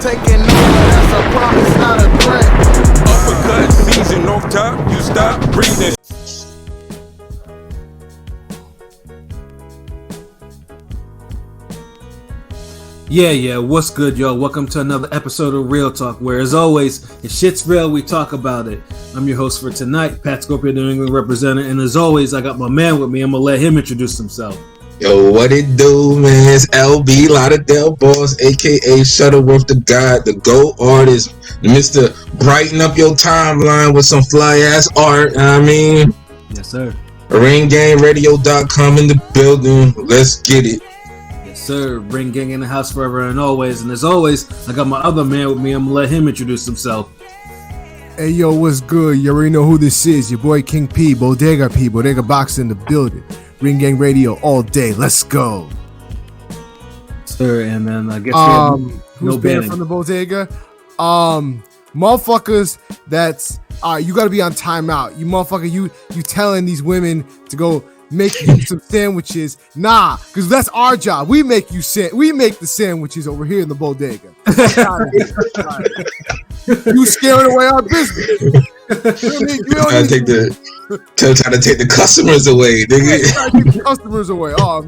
taking over, that's a promise, not a threat. Uppercut season off top, you stop breathing. Yeah, what's good, y'all? Welcome to another episode of Real Talk, where, as always, if shit's real, we talk about it. I'm your host for tonight, Pat Scorpio, New England representative, and as always, I got my man with me. I'm gonna let him introduce himself. Yo, what it do, man? It's LB Lauderdale Boss, aka Shuttleworth the God, the GOAT artist, Mr. Brighten up your timeline with some fly ass art. You know what I mean, Yes, sir. RingGangRadio.com in the building. Let's get it. Sir, Ring Gang in the house forever and always. And as always, I got my other man with me. I'm gonna let him introduce himself. Hey, yo, what's good? You already know who this is. Your boy King P, Bodega Box in the building. Ring Gang Radio all day. Let's go. Sir, and then I guess who's banned from the Bodega? Motherfuckers that's you gotta be on timeout. You motherfucker, you telling these women to go make you some sandwiches. Nah, because that's our job. We make the sandwiches over here in the Bodega. You scaring away our business. Trying to take the customers away, nigga. Trying to take the customers away. Oh,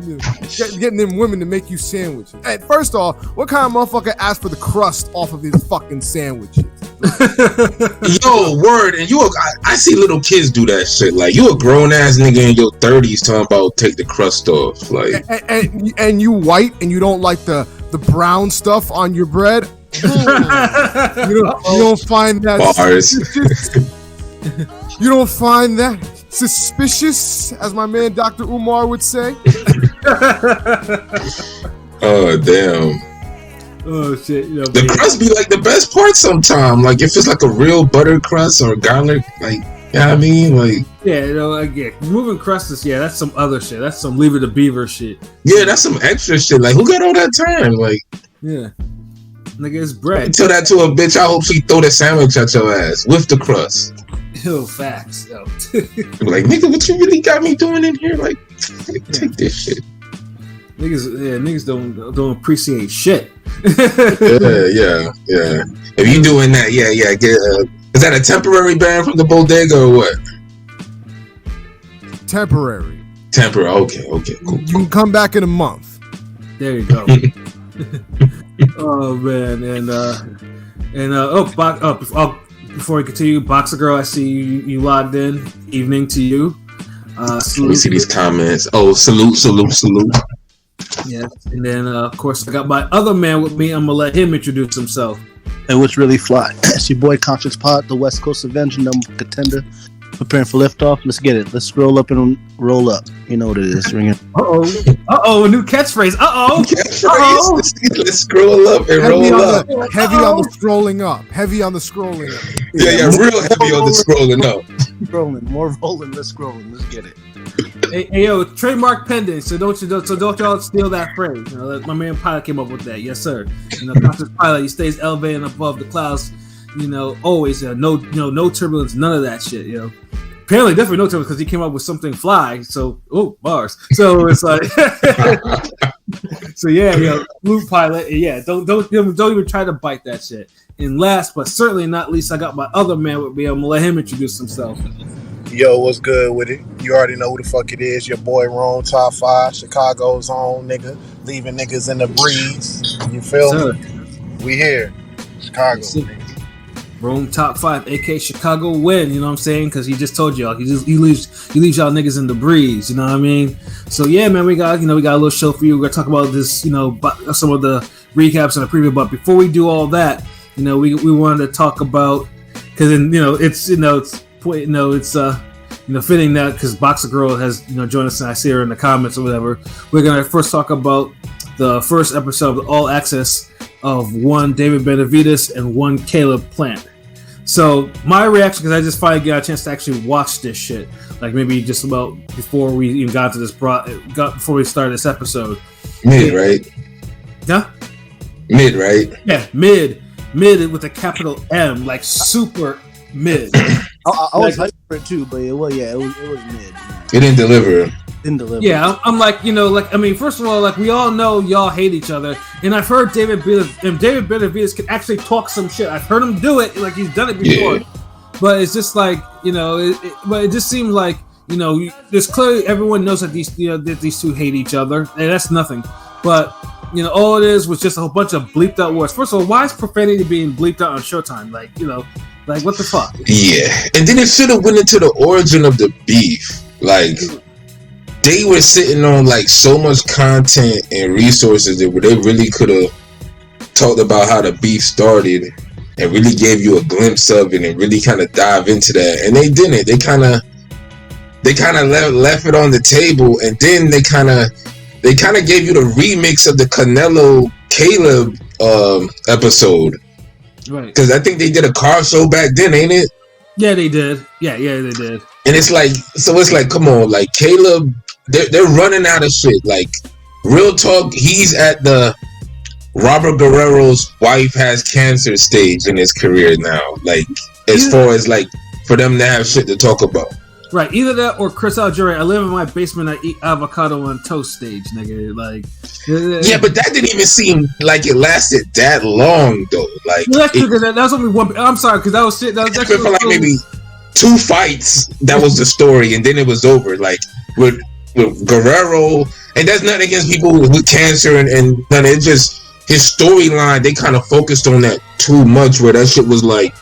getting them women to make you sandwiches. Hey, first off, what kind of motherfucker asked for the crust off of his fucking sandwiches? Yo, word, and I see little kids do that shit. Like, you a grown ass nigga in your 30s talking about take the crust off, like, and you white and you don't like the brown stuff on your bread. You don't find that you don't find that suspicious, as my man Dr. Umar would say. Oh damn. Oh shit! The crust be like the best part sometimes. Like if it's like a real butter crust or garlic, like, you know what I mean? Like, yeah, moving crust is, that's some other shit. That's some Leave It to Beaver shit. Yeah, that's some extra shit. Like, who got all that time? Like, yeah, nigga, it's bread. Tell that to a bitch. I hope she throw the sandwich at your ass with the crust. Yo, facts. Yo. Like, nigga, what you really got me doing in here? Like, take this shit. Niggas don't appreciate shit. yeah. If you doing that, is that a temporary ban from the Bodega or what? Temporary. Okay, cool. You can come back in a month. There you go. Oh man, before we continue, Boxer Girl, I see you logged in. Evening to you. Let me see these comments. Oh, salute. Yes, and then of course I got my other man with me. I'm gonna let him introduce himself. And what's really fly? It's your boy Conscious Pod, the West Coast Avenger, number contender, preparing for liftoff. Let's get it. Let's scroll up and roll up. You know what it is. Ringing. A new catchphrase. Let's scroll up and roll up. Heavy on the scrolling up. Yeah, real heavy on the scrolling up. Scrolling, more rolling. Let's scrolling. Let's get it. Hey, yo, trademark pending. So don't y'all steal that phrase. My man Pilot came up with that. Yes, sir. Conscious Pilot, he stays elevated above the clouds. Always. No turbulence. None of that shit. Apparently, definitely no turbulence because he came up with something fly. So, bars. So it's like, so yeah, Blue Pilot. Yeah, don't even try to bite that shit. And last but certainly not least, I got my other man with me. I'm gonna let him introduce himself. Yo, what's good with it? You already know who the fuck it is. Your boy Rome, top 5, Chicago's own nigga, leaving niggas in the breeze. You feel me? We here, Chicago. Rome top 5, aka Chicago win. You know what I'm saying? Because he just told y'all he leaves y'all niggas in the breeze. You know what I mean? So yeah, man, we got a little show for you. We're gonna talk about this, some of the recaps and the preview. But before we do all that, we wanted to talk about, because it's fitting that because Boxer Girl has joined us and I see her in the comments or whatever. We're gonna first talk about the first episode of the All Access of one David Benavidez and one Caleb Plant. So my reaction, because I just finally got a chance to actually watch this shit, like maybe just about before we even got to before we started this episode. Mid, right? Yeah. Mid, right? Yeah, mid with a capital M, like super mid. I was hyped for it too, but it was mid. It didn't deliver. Didn't deliver. Yeah, I'm like, like, I mean, first of all, like, we all know y'all hate each other, and I've heard David Benavidez can actually talk some shit. I've heard him do it, like he's done it before, but it's just like, but it just seems like, there's clearly everyone knows that these two hate each other, and that's nothing. But all it is was just a whole bunch of bleeped out words. First of all, why is profanity being bleeped out on Showtime? Like, like what the fuck? Yeah, and then it should have went into the origin of the beef, like. They were sitting on like so much content and resources that they really could have talked about how the beef started and really gave you a glimpse of it and really kind of dive into that. And they didn't. They kind of left it on the table, and then they kind of gave you the remix of the Canelo Caleb episode. Right. Because I think they did a car show back then, ain't it? Yeah, they did. Yeah, they did. And it's like, come on, like Caleb. They're running out of shit. Like, real talk, he's at the Robert Guerrero's wife has cancer stage in his career now. Like, as far as like for them to have shit to talk about. Right, either that or Chris Algieri. I live in my basement. I eat avocado on toast stage, nigga. Like, yeah, but that didn't even seem like it lasted that long though. Like, that's because that was only one. I'm sorry, because that was shit. That was actually for like maybe 2 fights. That was the story, and then it was over. Like with Guerrero, and that's nothing against people with cancer and none. It's just his storyline. They kind of focused on that too much, where that shit was like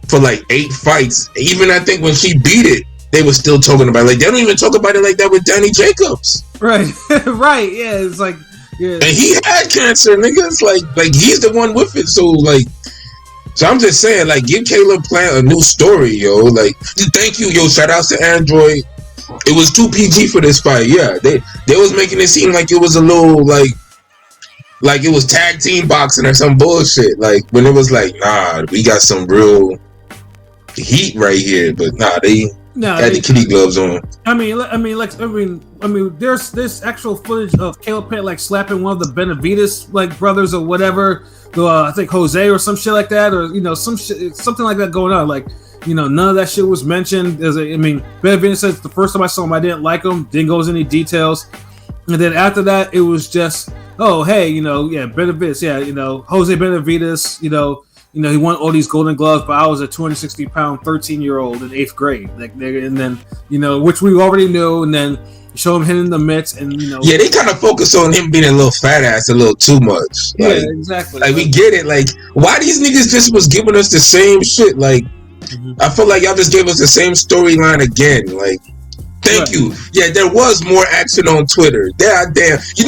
for like 8 fights. Even I think when she beat it, they were still talking about it. Like they don't even talk about it like that with Danny Jacobs. Right, right, yeah. It's like, yeah, and he had cancer, nigga. It's like he's the one with it. So I'm just saying, like, give Caleb Plant a new story, yo. Like, thank you, yo. Shout outs to Android. It was too PG for this fight. Yeah, they was making it seem like it was a little like it was tag team boxing or some bullshit. Like when it was like, nah, we got some real heat right here. But nah, they had the kitty gloves on. I mean, there's actual footage of Caleb Plant like slapping one of the Benavidez like brothers or whatever. I think Jose or some shit like that, or something like that going on. Like, none of that shit was mentioned. Benavidez says the first time I saw him, I didn't like him. Didn't go into any details. And then after that, it was just, oh, hey, Benavidez, Jose Benavidez, he won all these Golden Gloves, but I was a 260-pound 13-year-old in 8th grade. Like, and then, which we already knew, and then show him hitting the mitts, and yeah, they kind of focus on him being a little fat ass a little too much. Like, yeah, exactly. Like, we get it. Like, why these niggas just was giving us the same shit? Like, I feel like y'all just gave us the same storyline again. Like, thank you. Yeah, there was more action on Twitter. Damn.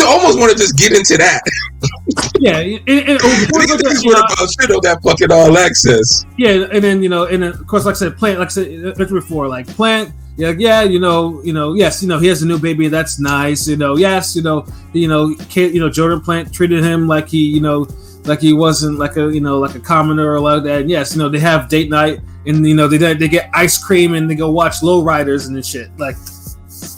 Almost want to just get into that. Yeah, and about shit on that fucking All Access. Yeah, and then of course, like I said, Plant, before, like Plant. Yes, he has a new baby. That's nice. Yes, Jordan Plant treated him like he wasn't like a commoner or like that. And yes, they have date night, and they get ice cream and they go watch lowriders and shit. Like,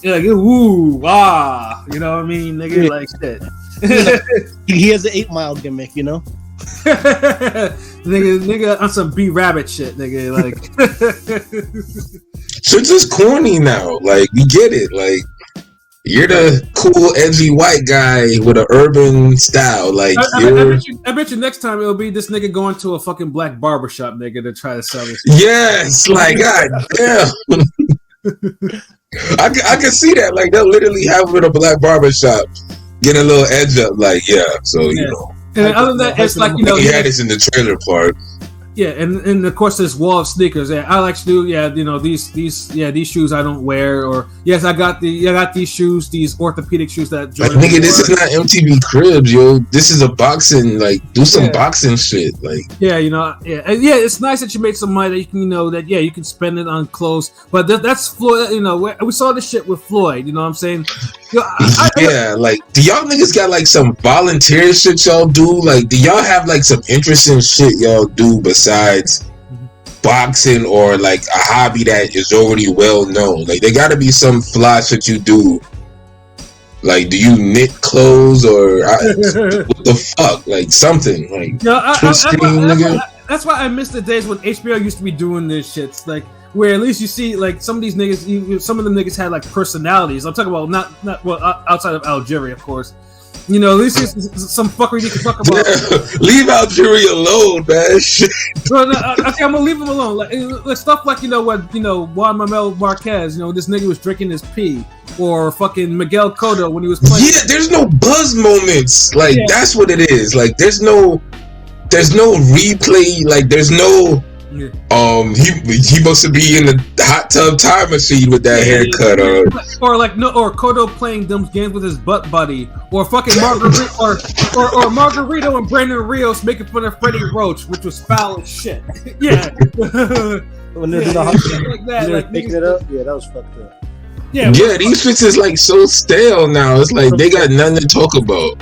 woo, ah, you know what I mean? Nigga, like shit. He has an 8 Mile gimmick, nigga on some B Rabbit shit, nigga. Like, shit's just corny now. Like, we get it. Like, you're the cool, edgy white guy with an urban style. Like, I bet you next time it'll be this nigga going to a fucking black barbershop, nigga, to try to sell this. Yes, like, god damn. I can see that. Like, they'll literally have him in a black barbershop, get a little edge up. Like, yeah. So And other than that, it's like he had this in the trailer part. Yeah, and of course this wall of sneakers. Yeah, I like to do. Yeah, these shoes I don't wear. Or yes, I got these shoes, these orthopedic shoes that. Like, nigga, this is not MTV Cribs, yo. This is a boxing. Like, do some boxing shit. Like, it's nice that you make some money that you can, you can spend it on clothes. But that's Floyd. We saw this shit with Floyd. You know what I'm saying? Like, do y'all niggas got like some volunteer shit y'all do? Like, do y'all have like some interesting shit y'all do besides boxing, or like a hobby that is already well known? Like, there gotta be some fly shit you do. Like, do you knit clothes, or what the fuck? Like, something like that's why I miss the days when HBO used to be doing this shit. Like, where at least you see like some of these niggas, some of them niggas had like personalities. I'm talking about not well outside of Algeria, of course. You know, at least it's some fuckery you can talk about. Leave Algeria alone, man. Shit. Well, no, okay, I'm gonna leave him alone. Like stuff like Juan Manuel Marquez. You know, this nigga was drinking his pee, or fucking Miguel Cotto when he was playing. Yeah, there's no buzz moments. Like that's what it is. Like there's no replay. Like there's no. Yeah. He must be in the hot tub time machine with that haircut on. Or Cotto playing dumb games with his butt buddy, or fucking Margarito, or Margarito and Brandon Rios making fun of Freddie Roach, which was foul as shit. Yeah. When they're doing like that, like picking it up, that was fucked up. Yeah, these shits is like so stale now. It's like they got nothing to talk about.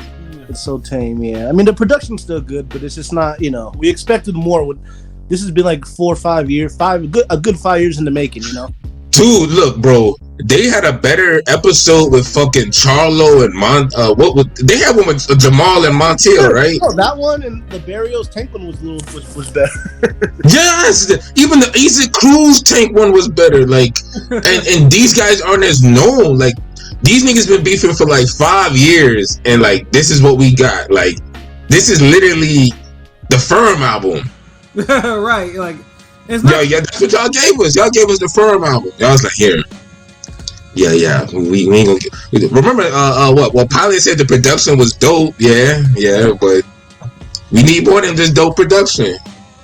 It's so tame, yeah. I mean, the production's still good, but it's just not. We expected more. This has been like 4 or 5 years, a good 5 years in the making, Dude, look, bro. They had a better episode with fucking Charlo and they had one with Jamal and Montiel, right? Oh, that one and the Barrios tank one was better. Yes, even the Isaac Cruz tank one was better. Like, and these guys aren't as known. Like, these niggas been beefing for like 5 years, and like this is what we got. Like, this is literally the Firm album. Right, like it's not. Yeah, that's what y'all gave us. Y'all gave us the Firm album. Y'all was like, here. Yeah. We ain't gonna get. Remember, what Pilot said the production was dope. Yeah, but we need more than just dope production.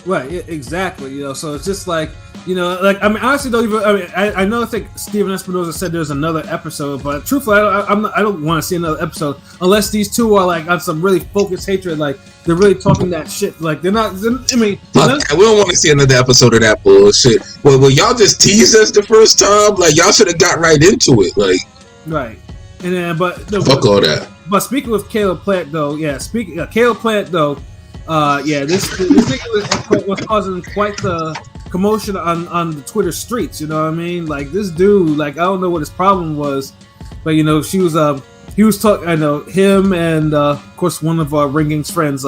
Right, exactly. So it's just like. I mean, honestly, don't even. I mean, I know. I think Steven Espinosa said there's another episode, but truthfully, I don't want to see another episode unless these two are like on some really focused hatred. Like they're really talking that shit. Like they're not. I mean, we don't want to see another episode of that bullshit. Well, y'all just teased us the first time. Like y'all should have got right into it. Like right, and then fuck all that. But speaking with Caleb Plant, though, Caleb Plant, though, this nigga was causing quite the commotion on the Twitter streets, you know what I mean? Like this dude, like I don't know what his problem was, but he was talking. I know him and of course one of our Ringing's friends,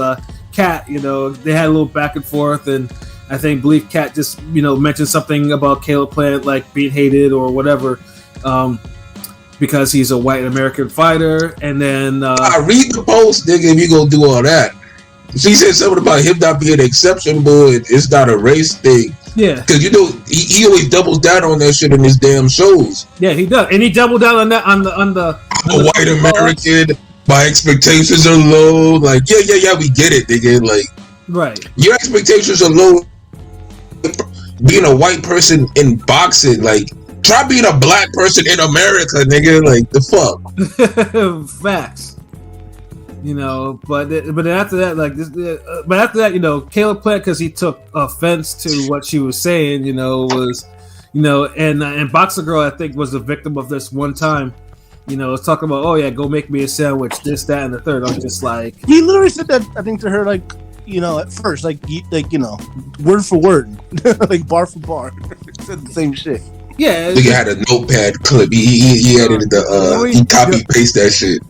Kat. They had a little back and forth, and I believe Kat just mentioned something about Caleb Plant like being hated or whatever, because he's a white American fighter, and then I read the post, nigga. If you gonna do all that, she said something about him not being an exception, boy. It's not a race thing. Yeah, because he always doubles down on that shit in his damn shows. Yeah, he does, and he doubled down on that on the white American. My expectations are low. Like, yeah, we get it, nigga. Like, right, your expectations are low. Being a white person in boxing, like, try being a black person in America, nigga. Like, the fuck. Facts. But then after that, like this, but after that, Caleb Plant, because he took offense to what she was saying, was, and Boxer Girl, I think, was a victim of this one time, was talking about, oh yeah, go make me a sandwich, this, that, and the third. I'm just like, he literally said that, I think, to her, like, at first, like word for word, like bar for bar, said the same shit. Yeah, he had a notepad clip. He edited he copy paste that shit.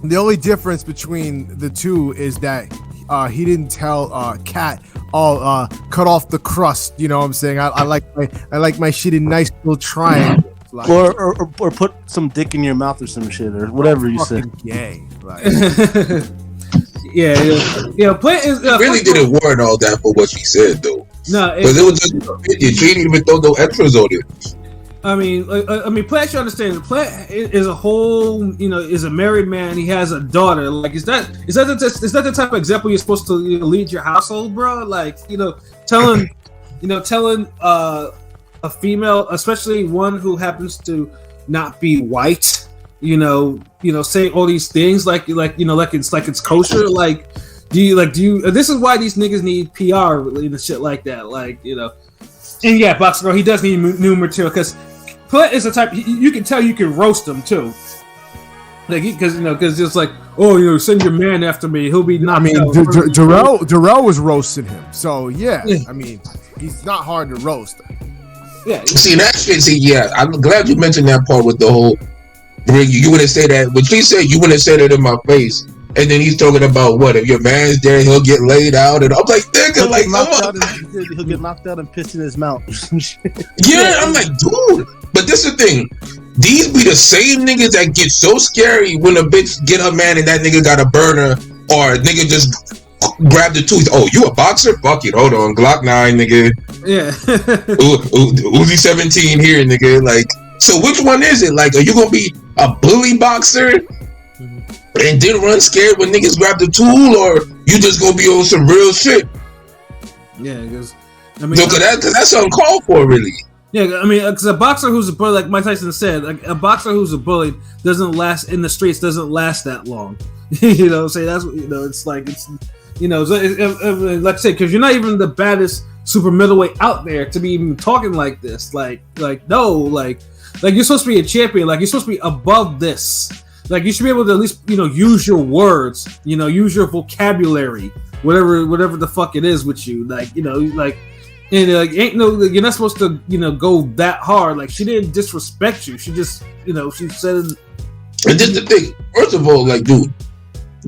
The only difference between the two is that he didn't tell Kat, cut off the crust. You know what I'm saying? I like my shit in nice little triangle. Like, or put some dick in your mouth or some shit or whatever you said. Gay. Like. yeah. Plant is really didn't warrant all that for what she said though. No, because it was just an opinion. She didn't even throw no extras on it. I mean, Plant should understand. Plant is a whole, is a married man. He has a daughter. Like, is that the type of example you're supposed to lead your household, bro? Like, telling a female, especially one who happens to not be white, saying all these things like it's kosher. Like, do you? This is why these niggas need PR and shit like that. Like, And yeah, Boxer Girl, he does need new material because Plant is the type you can tell you can roast him too. Like, because it's like, send your man after me. He'll be. I mean, Darrell was roasting him, so yeah. I mean, he's not hard to roast. Yeah. See that shit. Yeah, I'm glad you mentioned that part with the whole. You wouldn't say that when she said you wouldn't say that in my face, And then he's talking about what if your man's there, he'll get laid out, and I'm like, nigga, like, he'll get knocked out and pissed in his mouth. Yeah, I'm like, dude. But this is the thing. These be the same niggas that get so scary when a bitch get her man and that nigga got a burner, or a nigga just grab the tooth. Oh, you a boxer? Fuck it. Hold on. Glock 9, nigga. Yeah. Uzi 17 here, nigga. Like, so which one is it? Like, are you gonna be a bully boxer and then run scared when niggas grab the tool, or you just gonna be on some real shit? Yeah, because I mean, no, cause that's uncalled for, really. Yeah, I mean, because a boxer who's a bully, like Mike Tyson said, like a boxer who's a bully doesn't last in the streets, doesn't last that long. You know, say that's what it's like. It's like I said, because you're not even the baddest super middleweight out there to be even talking like this. Like you're supposed to be a champion. Like you're supposed to be above this. Like you should be able to at least use your words. Use your vocabulary. Whatever the fuck it is with you. And you're not supposed to go that hard. Like she didn't disrespect you. She just she said. And just the thing. First of all, like, dude,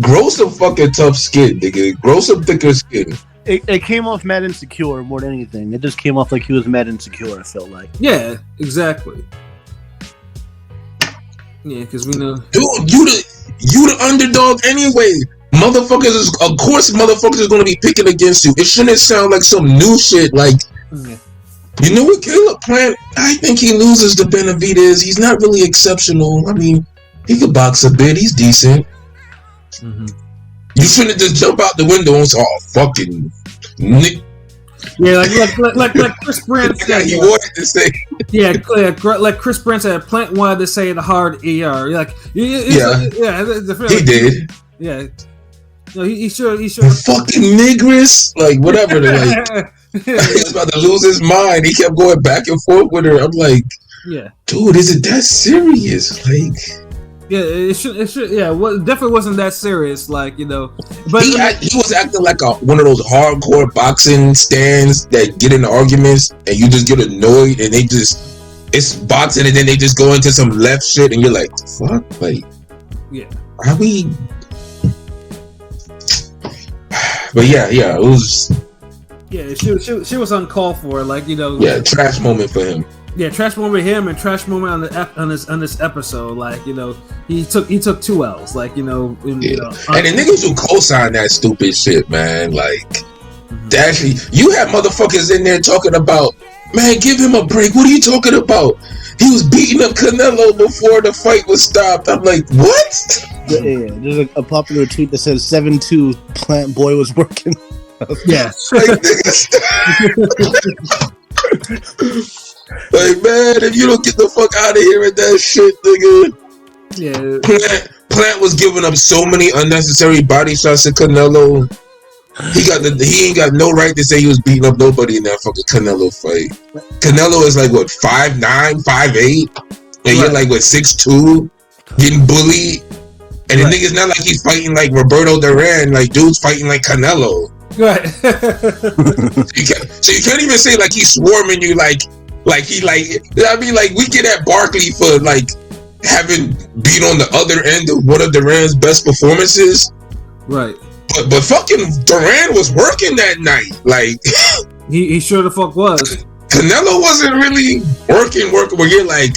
grow some fucking tough skin, nigga. Grow some thicker skin. It came off mad insecure more than anything. It just came off like he was mad insecure. I felt like. Yeah, exactly. Yeah, because we know, dude, you the underdog anyway. Motherfuckers is gonna be picking against you. It shouldn't sound like some new shit. Like, you know what, Caleb Plant? I think he loses to Benavidez. He's not really exceptional. I mean, he could box a bit. He's decent. Mm-hmm. You shouldn't just jump out the window and say, "Oh, fucking Nick." Yeah, like Chris Brand said. He wanted to say. Yeah, like Chris Brand said, Plant wanted to say the hard ER. Like, he did. Yeah. No, he should. Fucking niggers, like whatever. Like, he was about to lose his mind. He kept going back and forth with her. I'm like, yeah, dude, is it that serious? Like, yeah, it should. Yeah, well, it definitely wasn't that serious. Like, but he was acting like one of those hardcore boxing stands that get into arguments and you just get annoyed and it's boxing and then they just go into some left shit and you're like, fuck, like, yeah, are we? But yeah, it was. Yeah, she was uncalled for. Like, Yeah, trash moment for him. Yeah, trash moment with him and trash moment on this episode. Like, he took 2 L's. Like, and the niggas who co-sign that stupid shit, man. Like, actually, you have motherfuckers in there talking about, man, give him a break. What are you talking about? He was beating up Canelo before the fight was stopped. I'm like, what? Yeah, there's a popular tweet that says 7-2 Plant Boy was working. Yeah. Like, man, if you don't get the fuck out of here with that shit, nigga. Yeah. Plant was giving up so many unnecessary body shots to Canelo. He ain't got no right to say he was beating up nobody in that fucking Canelo fight. Canelo is like what, 5'9", 5'8", and you're like what, 6'2", getting bullied. And the nigga's not like he's fighting like Roberto Duran. Like, dude's fighting like Canelo. Right. So you can't even say like he's swarming you like he like. I mean, like, we get at Barkley for like having been on the other end of one of Duran's best performances. Right. But fucking Duran was working that night. Like, he sure the fuck was. Canelo wasn't really working where you're like,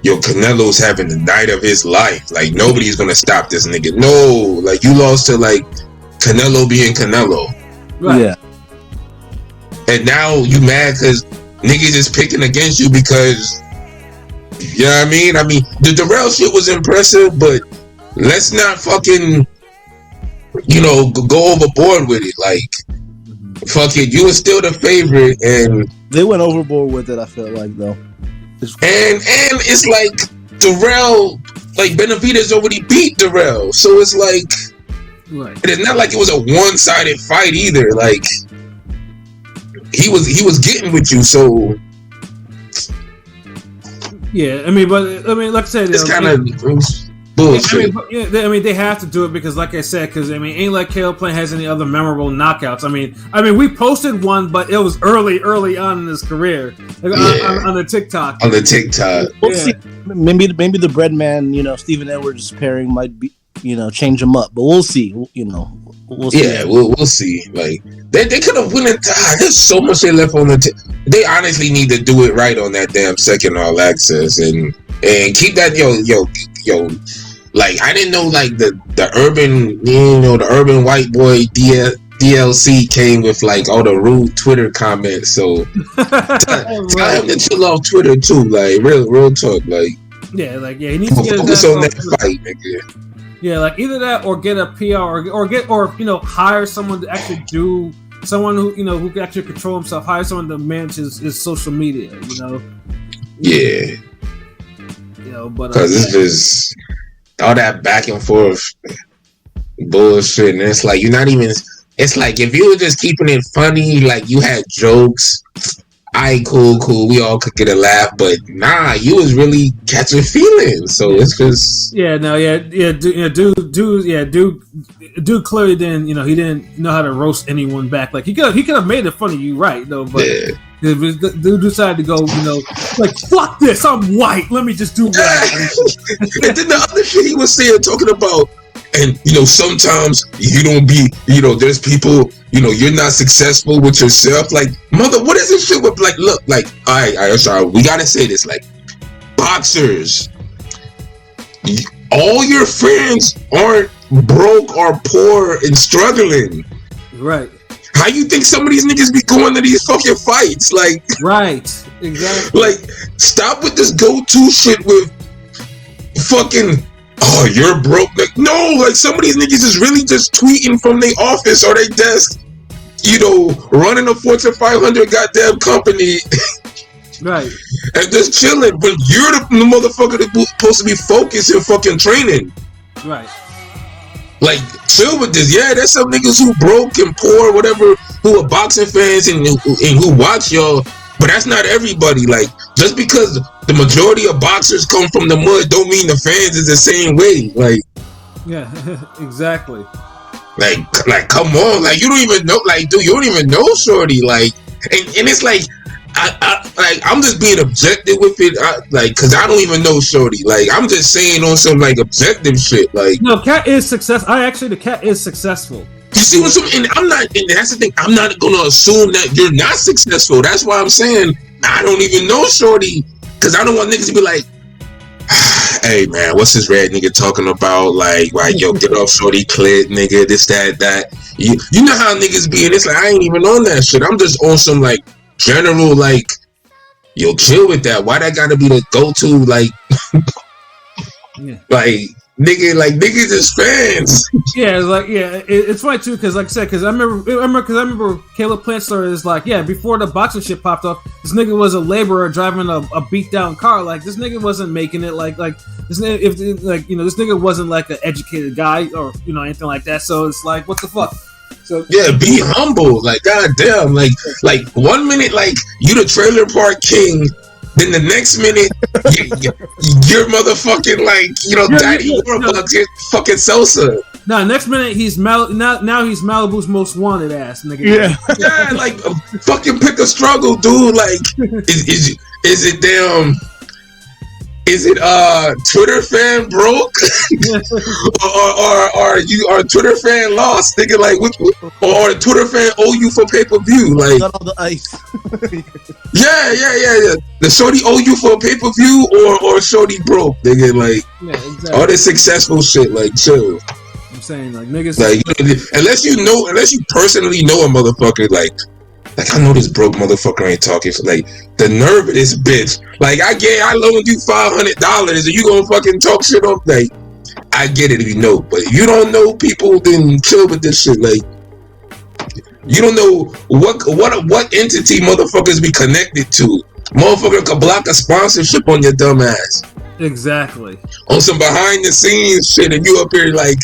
yo, Canelo's having the night of his life. Like, nobody's gonna stop this nigga. No, like, you lost to like Canelo being Canelo. Right. Yeah. And now you mad because niggas is picking against you because, you know what I mean? I mean, the Darrell shit was impressive, but let's not fucking, go overboard with it. Like, fuck it, you were still the favorite, and they went overboard with it. I felt like, though. And it's like Darrell, like Benavidez already beat Darrell, so it's like, right. And it's not like it was a one-sided fight either. Like, he was getting with you, so yeah. I mean, like I said, it's kind of bullshit. I mean, they have to do it because, like I said, ain't like Caleb Plant has any other memorable knockouts. I mean, we posted one, but it was early on in his career, like, on the TikTok. On the TikTok, we'll see. Maybe the bread man, Stephen Edwards pairing might change them up. But we'll see. We'll see. Yeah, we'll see. Like they could have won it. There's so much they left on the. They honestly need to do it right on that damn second all access and keep that yo. Like I didn't know like the urban the urban white boy DLC came with like all the rude Twitter comments. So tell him to chill off Twitter too. Like real talk. Like he needs to get focus on that fight, nigga. Yeah, like either that or get a PR or hire someone to actually do someone who who can actually control himself. Hire someone to manage his social media. Yeah. But because it's just all that back and forth bullshit, and it's like you're not even. It's like if you were just keeping it funny, like you had jokes. Aight, cool. We all could get a laugh, but nah, you was really catching feelings. So it's just dude clearly didn't. He didn't know how to roast anyone back. Like he could have made it funny. You right though, but the dude decided to go. Like fuck this. I'm white. Let me just do white. And then the other shit he was saying, talking about. And sometimes you don't be, there's people, you're not successful with yourself. Like, mother, what is this shit with? Like, look, like, all right, sorry, we gotta say this. Like, boxers, all your friends aren't broke or poor and struggling. Right. How you think some of these niggas be going to these fucking fights? Like, right, exactly. Like, stop with this go-to shit with fucking. Oh, you're broke. Like, no, like some of these niggas is really just tweeting from their office or their desk, running a Fortune 500 goddamn company. Right. And just chilling. But you're the motherfucker that's supposed to be focused and fucking training. Right. Like, chill with this. Yeah, there's some niggas who broke and poor, whatever, who are boxing fans and who watch y'all. But that's not everybody. Like, just because the majority of boxers come from the mud don't mean the fans is the same way. Like, yeah, exactly. Like, come on. Like, you don't even know. Like, dude, you don't even know shorty. Like, and it's like, I'm just being objective with it. Because I don't even know shorty. Like, I'm just saying on some like objective shit. Like, no, Cat is success. The Cat is successful. You see what I'm saying? And I'm not, and that's the thing. I'm not gonna assume that you're not successful. That's why I'm saying I don't even know shorty, because I don't want niggas to be like, hey man, what's this red nigga talking about? Like yo, get off shorty clit, nigga, this, that. You know how niggas be, and it's like I ain't even on that shit. I'm just on some like general like, yo, chill with that. Why that gotta be the go-to like, like. Niggas is fans. Yeah, it's funny too, because like I said, because I remember Caleb Plant story is like, before the boxing shit popped up, this nigga was a laborer driving a beat down car. Like this nigga wasn't making it. Like this this nigga wasn't like an educated guy or anything like that. So it's like, what the fuck? So be humble. Like goddamn. Like 1 minute like you the trailer park king. Then the next minute, you're motherfucking like, Daddy Warbucks, you're fucking Sosa. No, next minute he's now he's Malibu's most wanted ass nigga. Yeah, like fucking pick a struggle, dude. Like, is it damn? Is it Twitter fan broke, or you are Twitter fan lost? Nigga, like, or Twitter fan owe you for pay-per-view? Like, got all the ice. yeah. The shorty owe you for a pay-per-view, or shorty broke, nigga. Like, exactly. All this successful shit, like, chill. I'm saying, like, niggas, like, unless you personally know a motherfucker, like I know this broke motherfucker ain't talking. So, like, the nerve of this bitch. Like, I loaned you $500 and you gonna fucking talk shit off. Like, I get it if you know, but if you don't know people, then chill with this shit. Like, you don't know what entity motherfuckers be connected to. Motherfucker could block a sponsorship on your dumb ass. Exactly. On some behind the scenes shit, and you up here like,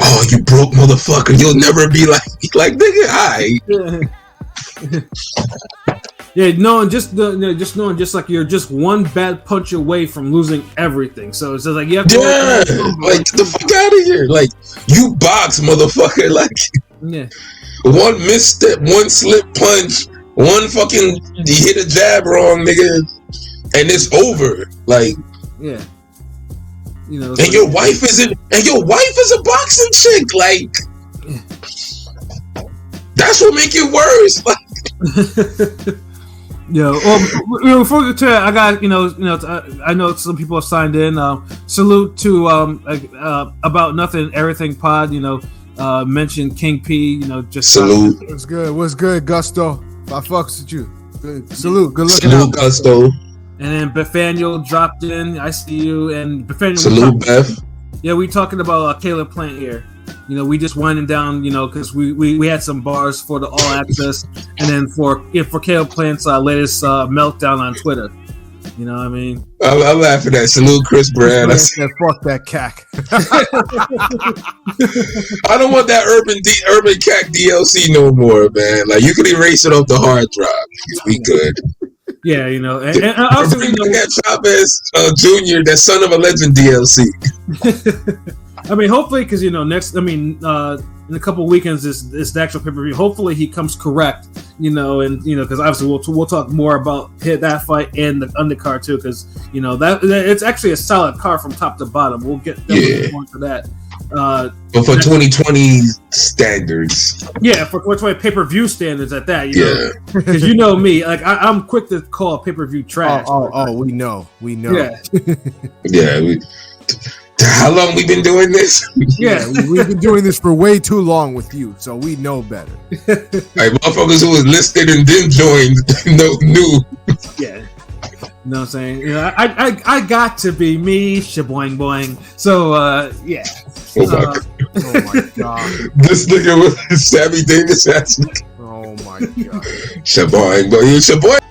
oh, you broke motherfucker, you'll never be like nigga, alright. Knowing just like you're just one bad punch away from losing everything. So it's just like you have to like get the fuck out of here. Like, you box, motherfucker. Like, one misstep, one slip punch, one fucking you hit a jab wrong, nigga, and it's over. Like, You know, and your wife is a boxing chick. Like, that's what make it worse. Like, before we get to that, I got I know some people have signed in. Salute to About Nothing Everything Pod. Mentioned King P. Just salute. What's good, Gusto? I fucks with you. Good. Salute. Good looking Salute, out. Gusto. And then Bethaniel dropped in. I see you. And Bethaniel. Salute, Beth. Yeah, we talking about Caleb Plant here. We just winding down, because we had some bars for the All Access, and then for Caleb Plant's latest meltdown on Twitter. You know what I mean? I'm laughing at Salute Chris Brad. I Said, fuck that cack. I don't want that urban cack DLC no more, man. Like, you can erase it off the hard drive. We good. Yeah, and also bring that Chavez Jr., that son of a legend DLC. I mean, hopefully, because in a couple of weekends is the actual pay-per-view. Hopefully, he comes correct. Because obviously we'll talk more about that fight and the undercard too. Because that it's actually a solid card from top to bottom. We'll get more to that. But for 2020 standards, for 2020 pay-per-view standards at that, because me, like I'm quick to call pay-per-view trash. We know. Yeah. How long we been doing this? Yeah, we've been doing this for way too long with you, so we know better. Like, motherfuckers who was listed and then joined, knew. Yeah. You know what I'm saying? I got to be me, shaboing boing. So, yeah. Oh my god. This nigga with Sammy Davis ass. Oh my god. Shaboing boing. Shaboing